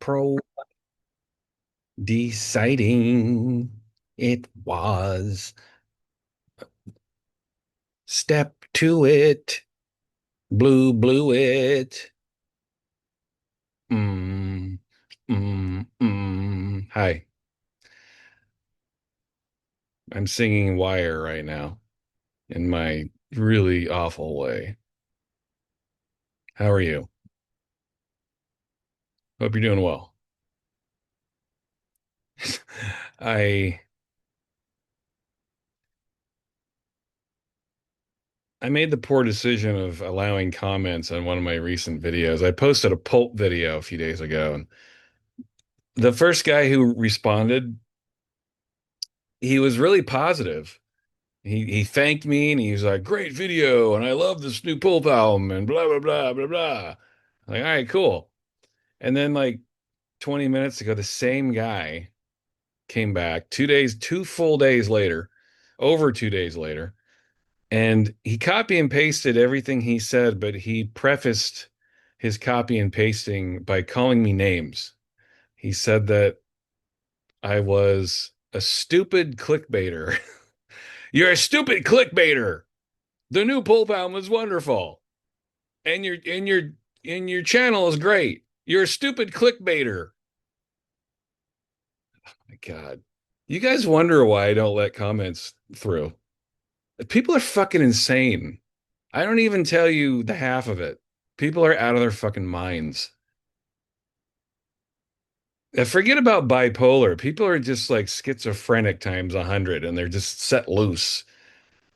pro deciding it was. Step to it. Blew it. Mm, Hi, I'm singing Wire right now in my really awful way. How are you? Hope you're doing well. I I made the poor decision of allowing comments on one of my recent videos. I posted a pulp video a few days ago, and the first guy who responded, he was really positive. He thanked me and he was like, "Great video, and I love this new pulp album," and blah blah blah blah blah. Like, all right, cool. And then like 20 minutes ago, the same guy came back 2 days, 2 full days later, over 2 days later, and he copy and pasted everything he said, but he prefaced his copy and pasting by calling me names. He said that I was a stupid clickbaiter. You're a stupid clickbaiter. The new Pulp album is wonderful, and your channel is great. You're a stupid clickbaiter. My God, you guys wonder why I don't let comments through. People are fucking insane. I don't even tell you the half of it. People are out of their fucking minds. Forget about bipolar. People are just like schizophrenic times 100, and they're just set loose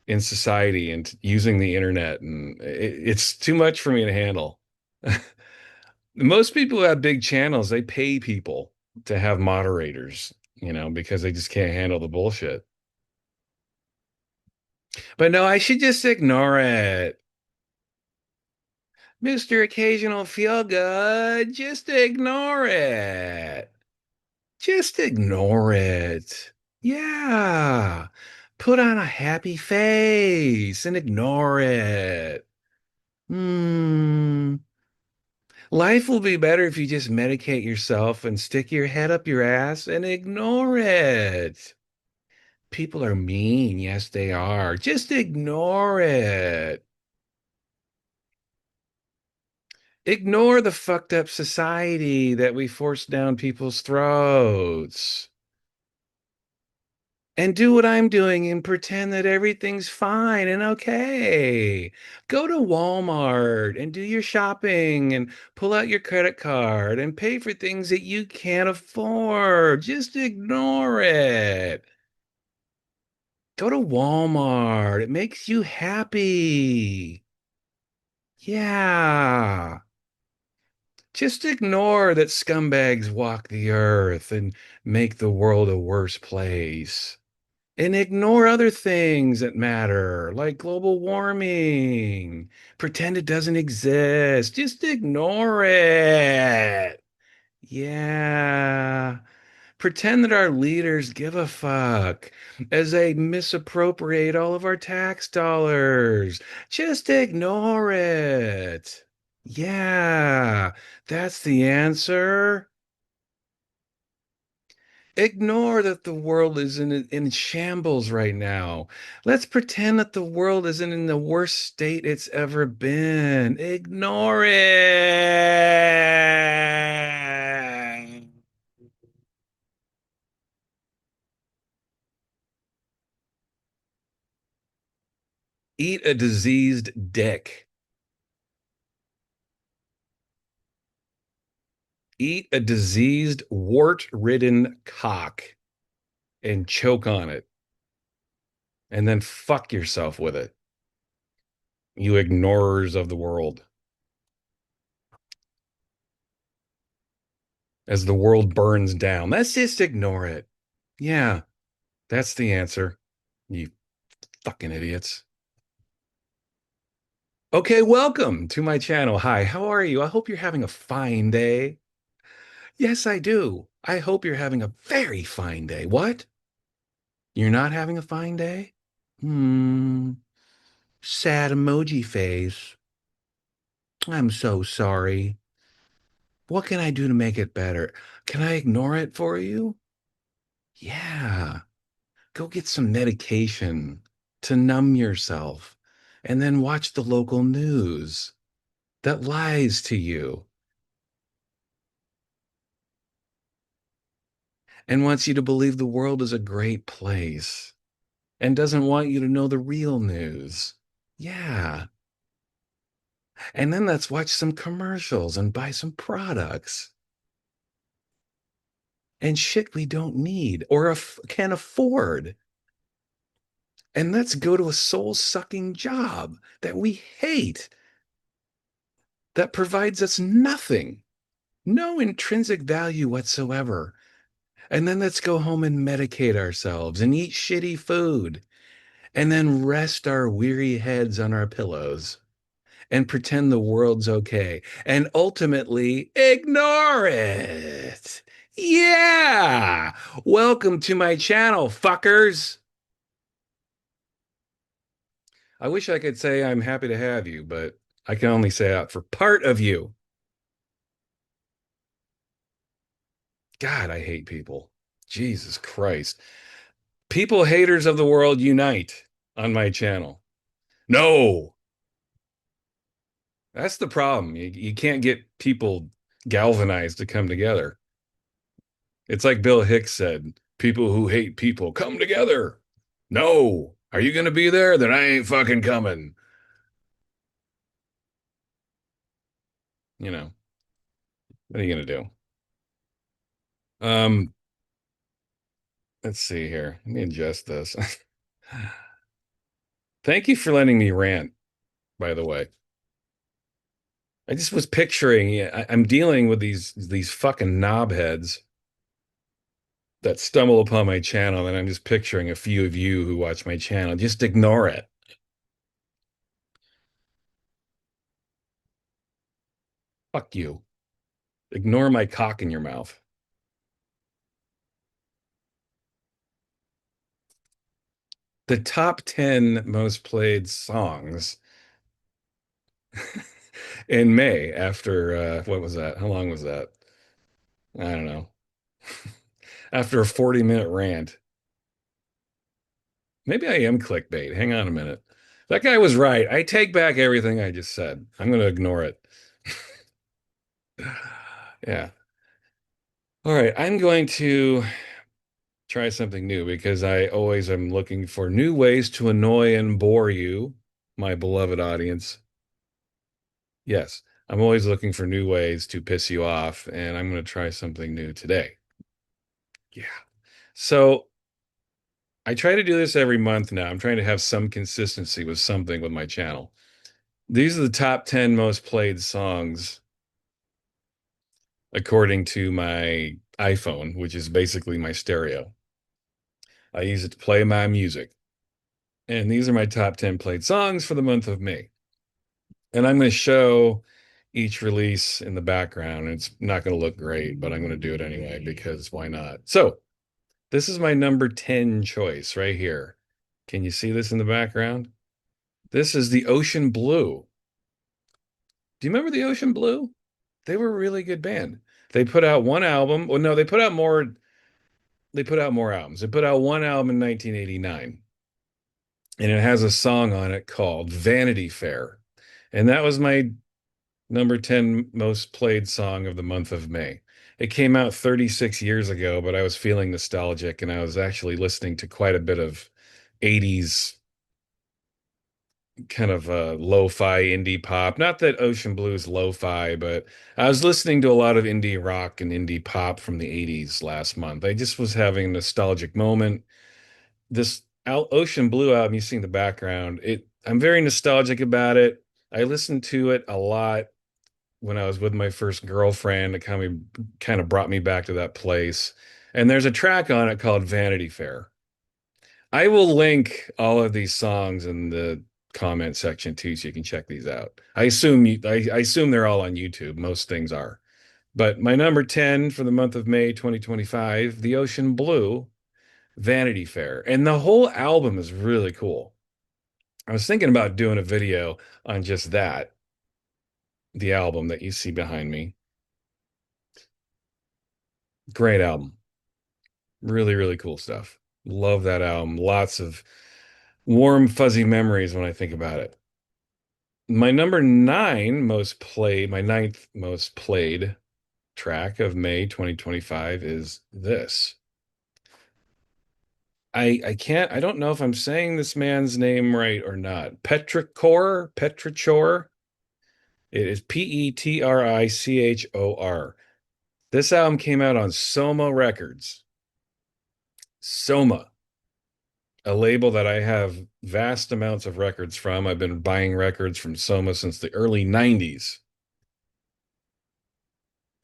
in society and using the internet. And it's too much for me to handle. Most people who have big channels, they pay people to have moderators, because they just can't handle the bullshit. But no, I should just ignore it. Mr. Occasional Feel Good, just ignore it. Just ignore it. Yeah. Put on a happy face and ignore it. Hmm. Life will be better if you just medicate yourself and stick your head up your ass and ignore it. People are mean. Yes, they are. Just ignore it. Ignore the fucked up society that we force down people's throats. And do what I'm doing and pretend that everything's fine and okay. Go to Walmart and do your shopping and pull out your credit card and pay for things that you can't afford. Just ignore it. Go to Walmart. It makes you happy. Yeah. Just ignore that scumbags walk the earth and make the world a worse place. And ignore other things that matter, like global warming. Pretend it doesn't exist. Just ignore it. Yeah. Pretend that our leaders give a fuck as they misappropriate all of our tax dollars. Just ignore it. Yeah, that's the answer. Ignore that the world is in shambles right now. Let's pretend that the world isn't in the worst state it's ever been. Ignore it. Eat a diseased dick. Eat a diseased, wart-ridden cock and choke on it, and then fuck yourself with it. You ignorers of the world. As the world burns down, let's just ignore it. Yeah, that's the answer. You fucking idiots. Okay, welcome to my channel. Hi, how are you? I hope you're having a fine day. Yes, I do. I hope you're having a very fine day. What? You're not having a fine day? Hmm, sad emoji face. I'm so sorry. What can I do to make it better? Can I ignore it for you? Yeah. Go get some medication to numb yourself and then watch the local news that lies to you and wants you to believe the world is a great place and doesn't want you to know the real news. Yeah. And then let's watch some commercials and buy some products and shit we don't need or can afford. And let's go to a soul sucking job that we hate that provides us nothing, no intrinsic value whatsoever. And then let's go home and medicate ourselves and eat shitty food and then rest our weary heads on our pillows and pretend the world's okay and ultimately ignore it. Yeah. Welcome to my channel, fuckers. I wish I could say I'm happy to have you, but I can only say that for part of you. God, I hate people. Jesus Christ. People haters of the world unite on my channel. No, that's the problem. You can't get people galvanized to come together. It's like Bill Hicks said, people who hate people come together. No. Are you going to be there? Then I ain't fucking coming. You know, what are you going to do? Um, let's see here. Let me adjust this. Thank you for letting me rant, by the way. I just was picturing, yeah, I'm dealing with these fucking knobheads that stumble upon my channel, and I'm just picturing a few of you who watch my channel. Just ignore it. Fuck you. Ignore my cock in your mouth. The top 10 most played songs in May after what was that? How long was that? I don't know. After a 40-minute rant. Maybe I am clickbait. Hang on a minute. That guy was right. I take back everything I just said. I'm going to ignore it. Yeah. All right. I'm going to try something new because I always am looking for new ways to annoy and bore you, my beloved audience. Yes, I'm always looking for new ways to piss you off, and I'm going to try something new today. Yeah. So I try to do this every month now. I'm trying to have some consistency with something with my channel. These are the top 10 most played songs according to my iPhone, which is basically my stereo. I use it to play my music. And these are my top 10 played songs for the month of May. And I'm going to show each release in the background. It's not going to look great, but I'm going to do it anyway because why not? So, this is my number 10 choice right here. Can you see this in the background? This is the Ocean Blue. Do you remember the Ocean Blue? They were a really good band. They put out one album. Well, no, they put out more. They put out more albums. They put out one album in 1989, and it has a song on it called Vanity Fair. And that was my number 10 most played song of the month of May. It came out 36 years ago, but I was feeling nostalgic and I was actually listening to quite a bit of 80s kind of lo-fi indie pop. Not that Ocean Blue is lo-fi, but I was listening to a lot of indie rock and indie pop from the 80s last month. I just was having a nostalgic moment. This Ocean Blue album, you see in the background, I'm very nostalgic about it. I listened to it a lot when I was with my first girlfriend. It kind of brought me back to that place. And there's a track on it called Vanity Fair. I will link all of these songs in the comment section too, so you can check these out. I assume they're all on YouTube. Most things are. But my number 10 for the month of May 2025, The Ocean Blue, Vanity Fair. And the whole album is really cool. I was thinking about doing a video on just that, the album that you see behind me. Great album. Really, really cool stuff. Love that album. Lots of warm, fuzzy memories when I think about it. My number nine most played, my ninth most played track of May 2025 is this. I don't know if I'm saying this man's name right or not. Petrichor. It is Petrichor. This album came out on Soma Records. Soma, a label that I have vast amounts of records from. I've been buying records from Soma since the early 90s.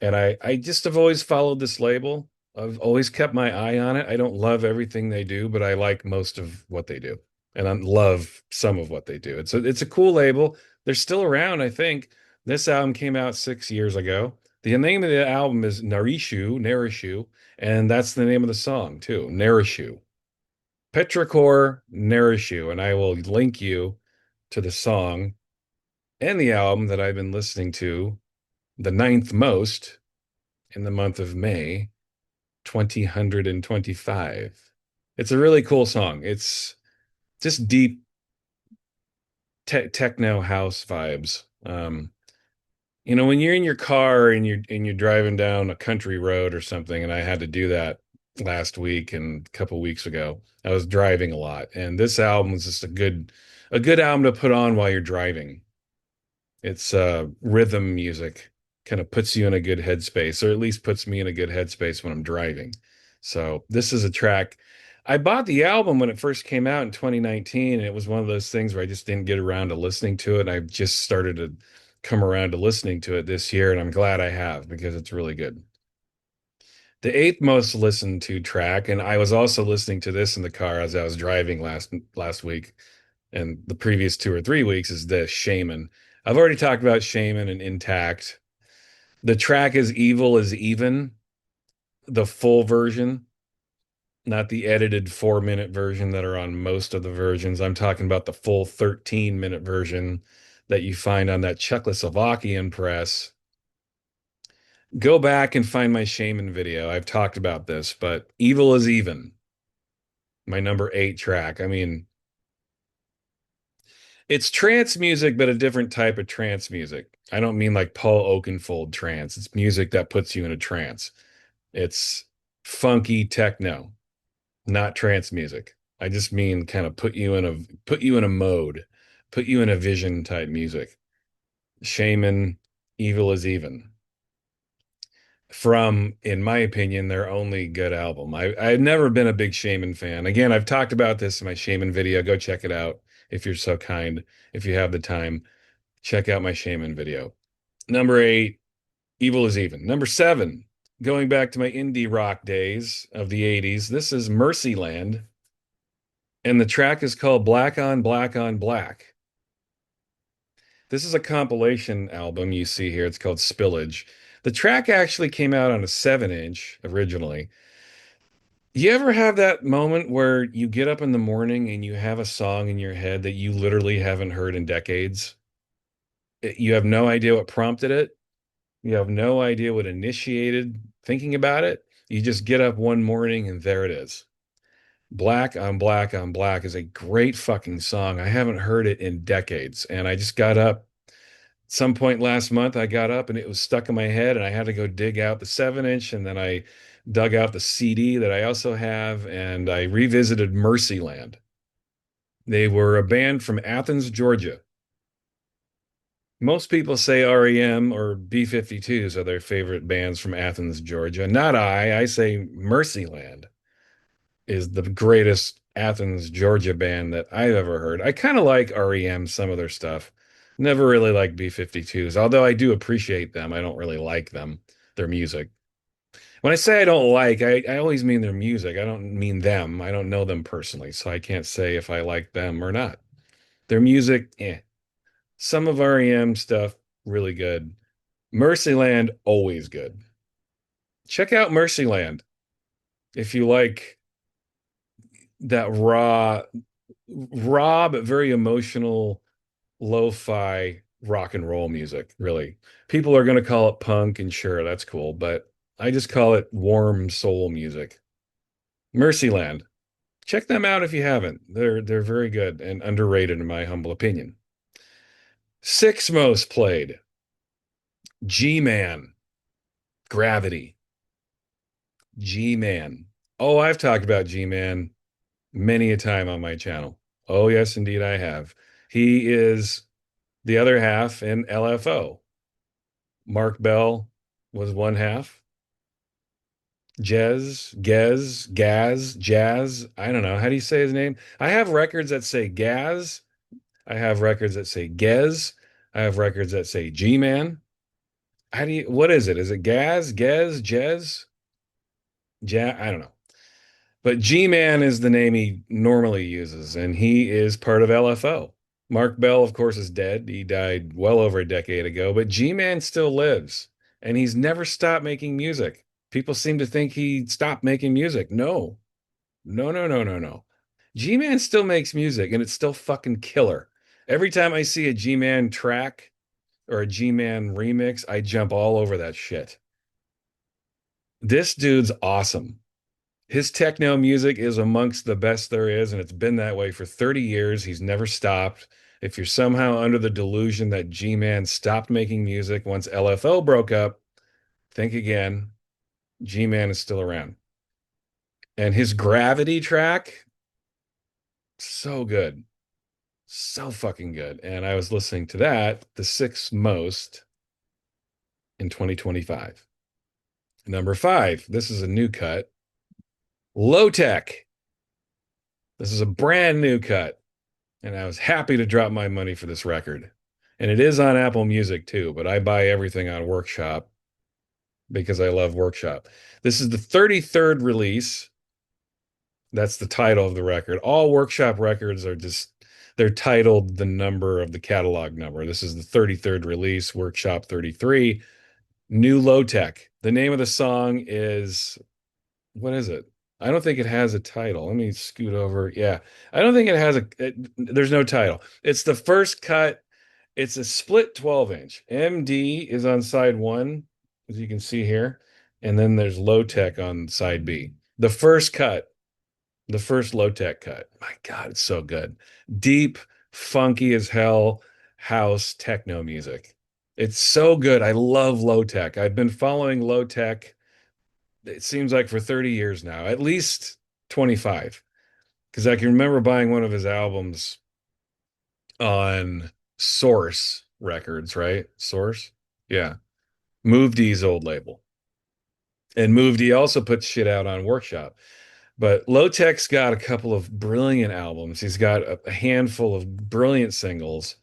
And I just have always followed this label. I've always kept my eye on it. I don't love everything they do, but I like most of what they do. And I love some of what they do. It's a cool label. They're still around, I think. This album came out 6 years ago. The name of the album is Narishu, and that's the name of the song too, Narishu. Petrichor Narishu, and I will link you to the song and the album that I've been listening to the ninth most in the month of May 2025. It's a really cool song. It's just deep techno house vibes. When you're in your car and you're driving down a country road or something, and I had to do that last week and a couple weeks ago. I was driving a lot, and this album is just a good album to put on while you're driving. It's rhythm music, kind of puts you in a good headspace, or at least puts me in a good headspace when I'm driving. So this is a track. I bought the album when it first came out in 2019, and it was one of those things where I just didn't get around to listening to it. And I've just started to come around to listening to it this year, and I'm glad I have because it's really good. The eighth most listened to track, and I was also listening to this in the car as I was driving last week and the previous 2 or 3 weeks is the Shaman. I've already talked about Shaman and Intact. The track is Evil is Even, the full version, not the edited 4 minute version that are on most of the versions. I'm talking about the full 13-minute version that you find on that Czechoslovakian press. Go back and find my Shaman video. I've talked about this, but Evil is Even, my number eight track. I mean, it's trance music, but a different type of trance music. I don't mean like Paul Oakenfold trance. It's music that puts you in a trance. It's funky techno, not trance music. I just mean kind of put you in a mode, put you in a vision type music. Shaman, Evil is Even. From, in my opinion, their only good album. I've never been a big Shaman fan. Again, I've talked about this in my Shaman video. Go check it out if you're so kind, if you have the time. Check out my Shaman video. Number eight, Evil is Even. Number seven, going back to my indie rock days of the 80s, this is Mercyland, and the track is called Black on Black on Black. This is a compilation album you see here. It's called Spillage. The track actually came out on a 7-inch originally. You ever have that moment where you get up in the morning and you have a song in your head that you literally haven't heard in decades? You have no idea what prompted it. You have no idea what initiated thinking about it. You just get up one morning and there it is. Black on Black on Black is a great fucking song. I haven't heard it in decades. And I just got up some point last month. I got up and it was stuck in my head and I had to go dig out the 7-inch and then I dug out the CD that I also have and I revisited Mercyland. They were a band from Athens, Georgia. Most people say REM or B-52s are their favorite bands from Athens, Georgia. Not I. I say Mercyland is the greatest Athens, Georgia band that I've ever heard. I kind of like REM, some of their stuff. Never really liked B-52s, although I do appreciate them. I don't really like them, their music. When I say I don't like, I always mean their music. I don't mean them. I don't know them personally, so I can't say if I like them or not. Their music, eh. Some of REM stuff, really good. Mercyland, always good. Check out Mercyland if you like that raw but very emotional lo-fi rock and roll music, really. People are going to call it punk, and sure, that's cool, but I just call it warm soul music. Mercyland. Check them out if you haven't. They're very good and underrated in my humble opinion. Sixth most played, G-Man, Gravity. G-Man. Oh, I've talked about G-Man many a time on my channel. Oh, yes, indeed, I have. He is the other half in LFO. Mark Bell was one half. Jazz. I don't know. How do you say his name? I have records that say Gaz. I have records that say Gez. I have records that say G-Man. What is it? Is it Jez? I don't know. But G-Man is the name he normally uses, and he is part of LFO. Mark Bell, of course, is dead. He died well over a decade ago, but G-Man still lives, and he's never stopped making music. People seem to think he stopped making music. No, no. G-Man still makes music, and it's still fucking killer. Every time I see a G-Man track or a G-Man remix, I jump all over that shit. This dude's awesome. His techno music is amongst the best there is, and it's been that way for 30 years. He's never stopped. If you're somehow under the delusion that G-Man stopped making music once LFO broke up, think again. G-Man is still around. And his Gravity track, so good. So fucking good. And I was listening to that, the sixth most in 2025. Number five, this is a new cut. Low Tech. This is a brand new cut. And I was happy to drop my money for this record. And it is on Apple Music too, but I buy everything on Workshop because I love Workshop. This is the 33rd release. That's the title of the record. All Workshop records are just, they're titled the number of the catalog number. This is the 33rd release, Workshop 33, New Low Tech. The name of the song is, what is it? I don't think it has a title. Let me scoot over. Yeah. I don't think it has there's no title. It's the first cut. It's a split 12 inch. MD is on side one, as you can see here. And then there's low tech on side B. The first cut, the first low tech cut. My God, it's so good. Deep, funky as hell house techno music. It's so good. I love low tech. I've been following low tech, it seems like for 30 years now, at least 25. Because I can remember buying one of his albums on Source Records, right? Source? Yeah. Move D's old label. And Move D also puts shit out on Workshop. But Low Tech's got a couple of brilliant albums. He's got a handful of brilliant singles.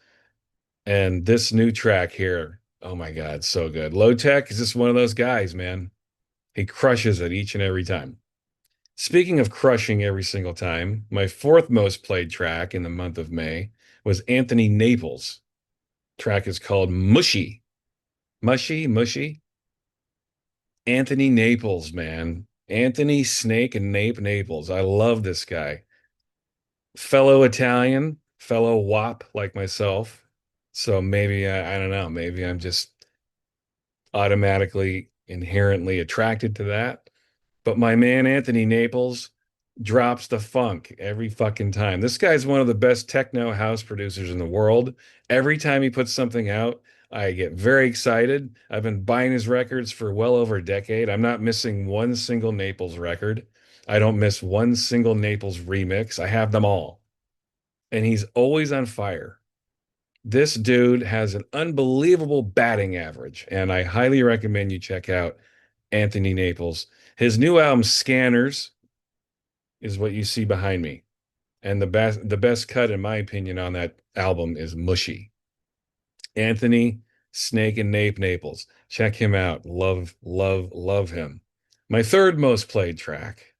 And this new track here, oh my God, so good. Low Tech is just one of those guys, man. He crushes it each and every time. Speaking of crushing every single time, my fourth most played track in the month of May was Anthony Naples. Track is called Mushy. Mushy. Anthony Naples, man. Anthony Snake and Naples. I love this guy. Fellow Italian, fellow WAP like myself. So maybe I don't know. Maybe I'm just automatically inherently attracted to that. But my man Anthony Naples drops the funk every fucking time. This guy's one of the best techno house producers in the world. Every time he puts something out, I get very excited. I've been buying his records for well over a decade. I'm not missing one single Naples record. I don't miss one single Naples remix. I have them all. And he's always on fire. This dude has an unbelievable batting average, and I highly recommend you check out Anthony Naples. His new album, Scanners, is what you see behind me. And the best cut, in my opinion, on that album is Mushy. Anthony Snake and Naples. Check him out. Love him. My third most played track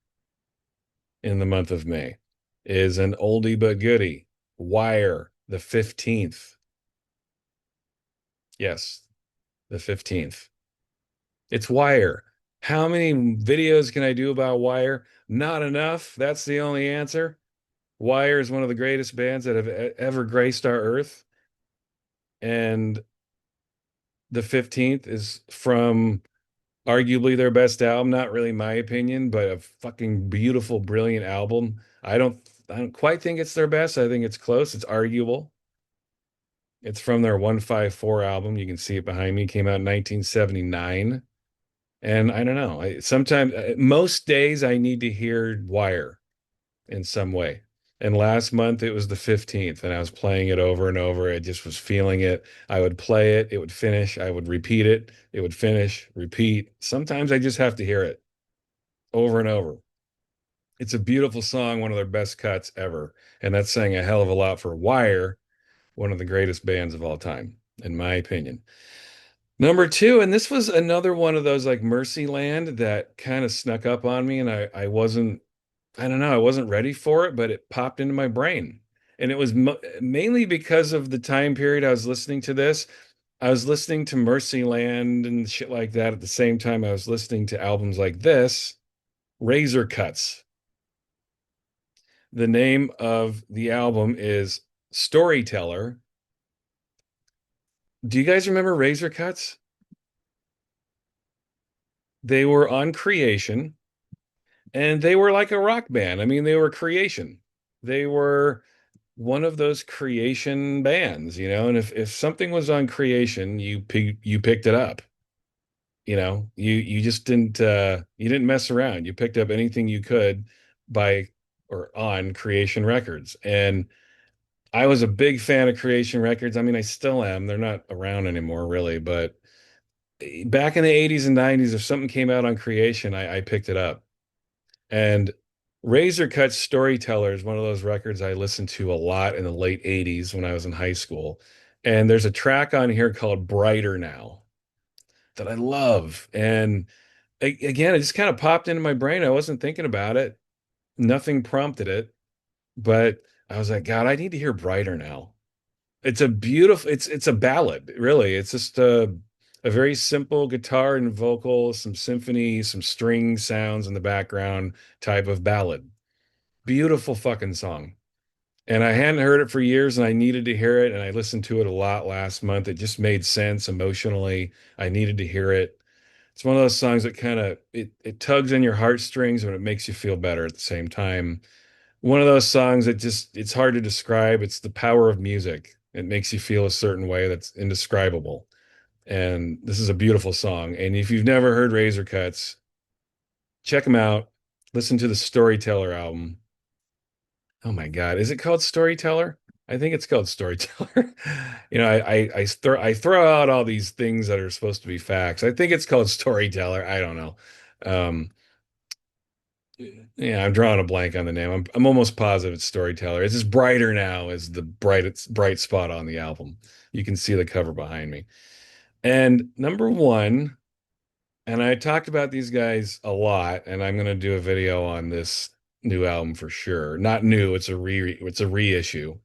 in the month of May is an oldie but goodie, Wire, the 15th. Yes, the 15th. It's Wire. How many videos can I do about Wire? Not enough. That's the only answer. Wire is one of the greatest bands that have ever graced our earth. And the 15th is from Arguably their best album, not really my opinion, but a fucking beautiful, brilliant album. I don't quite think it's their best. I think it's close. It's arguable. It's from their 154 album. You can see it behind me. It came out in 1979. And I don't know. Sometimes, most days, I need to hear Wire in some way. And last month it was the 15th, and I was playing it over and over. I just was feeling it. I would play it, it would finish, I would repeat it, it would finish, repeat. Sometimes I just have to hear it over and over. It's a beautiful song, one of their best cuts ever. And that's saying a hell of a lot for Wire, one of the greatest bands of all time, in my opinion. Number two, and this was another one of those like Mercyland that kind of snuck up on me, and I wasn't, I don't know, I wasn't ready for it, but it popped into my brain. And it was mainly because of the time period I was listening to this. I was listening to Mercyland and shit like that at the same time I was listening to albums like this, Razor Cuts. The name of the album is Storyteller. Do you guys remember Razor Cuts? They were on Creation and they were like a rock band. I mean, they were Creation. They were one of those Creation bands, and if something was on Creation, you picked it up. You just didn't mess around. You picked up anything you could by or on Creation Records. And I was a big fan of Creation Records. I mean, I still am. They're not around anymore, really, but back in the 80s and 90s, if something came out on Creation, I picked it up. And Razor Cut Storyteller is one of those records I listened to a lot in the late 80s when I was in high school. And there's a track on here called Brighter Now that I love. And again, it just kind of popped into my brain. I wasn't thinking about it. Nothing prompted it, but I was like, God, I need to hear Brighter Now. It's a ballad, really. It's just a very simple guitar and vocal, some symphony, some string sounds in the background type of ballad. Beautiful fucking song. And I hadn't heard it for years and I needed to hear it. And I listened to it a lot last month. It just made sense emotionally. I needed to hear it. It's one of those songs that kind of it tugs on your heartstrings, but it makes you feel better at the same time. One of those songs that just it's hard to describe. It's the power of music. It makes you feel a certain way that's indescribable. And this is a beautiful song. And if you've never heard Razor Cuts, check them out. Listen to the Storyteller album. Oh my God, is it called Storyteller? I think it's called Storyteller. I throw out all these things that are supposed to be facts. I think it's called Storyteller. I don't know. Um, yeah, I'm drawing a blank on the name. I'm almost positive it's Storyteller. It's just Brighter Now is the bright spot on the album. You can see the cover behind me. And number one, and I talked about these guys a lot, and I'm gonna do a video on this new album for sure. Not new, it's a reissue.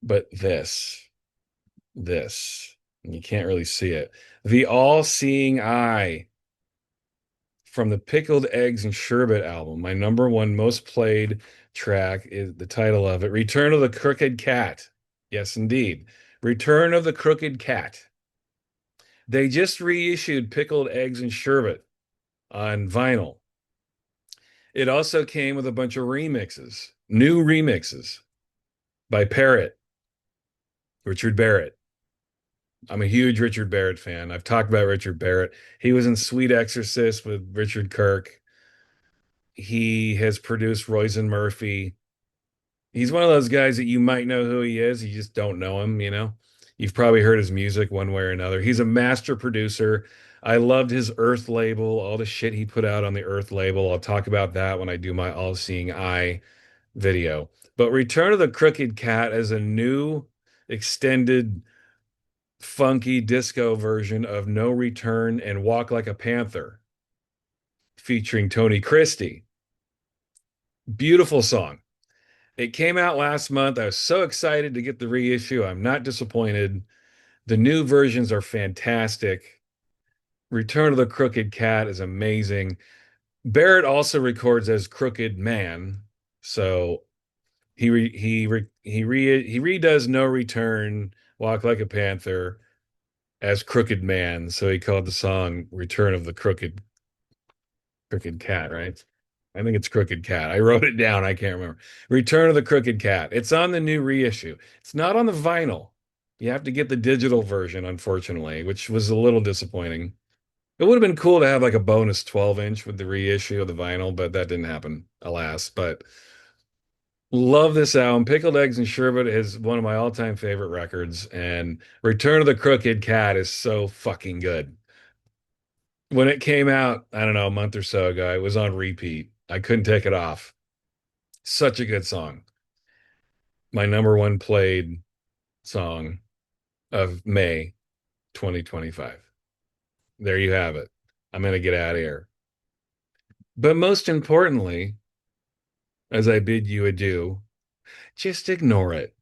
But this, and you can't really see it. The All-Seeing Eye from the Pickled Eggs and Sherbet album. My number one most played track is the title of it, Return of the Crooked Cat. Yes, indeed. Return of the Crooked Cat. They just reissued Pickled Eggs and Sherbet on vinyl. It also came with a bunch of remixes, new remixes by Richard Barrett. I'm a huge Richard Barrett fan. I've talked about Richard Barrett. He was in Sweet Exorcist with Richard Kirk. He has produced Royce and Murphy. He's one of those guys that you might know who he is. You just don't know him. You've probably heard his music one way or another. He's a master producer. I loved his Earth label, all the shit he put out on the Earth label. I'll talk about that when I do my All Seeing Eye video. But Return of the Crooked Cat is a new extended funky disco version of No Return and Walk Like a Panther featuring Tony Christie. Beautiful song. It came out last month. I was so excited to get the reissue. I'm not disappointed. The new versions are fantastic. Return of the Crooked Cat is amazing. Barrett also records as Crooked Man, so he redoes No Return, Walk Like a Panther, as Crooked Man, so he called the song "Return of the Crooked Cat," right? I think it's Crooked Cat. I wrote it down. I can't remember. Return of the Crooked Cat. It's on the new reissue. It's not on the vinyl. You have to get the digital version, unfortunately, which was a little disappointing. It would have been cool to have like a bonus 12-inch with the reissue of the vinyl, but that didn't happen, alas. But love this album. Pickled Eggs and Sherbet is one of my all-time favorite records, and Return of the Crooked Cat is so fucking good. When it came out, I don't know, a month or so ago, it was on repeat. I couldn't take it off. Such a good song. My number one played song of May 2025. There you have it. I'm going to get out of here. But most importantly, as I bid you adieu, just ignore it.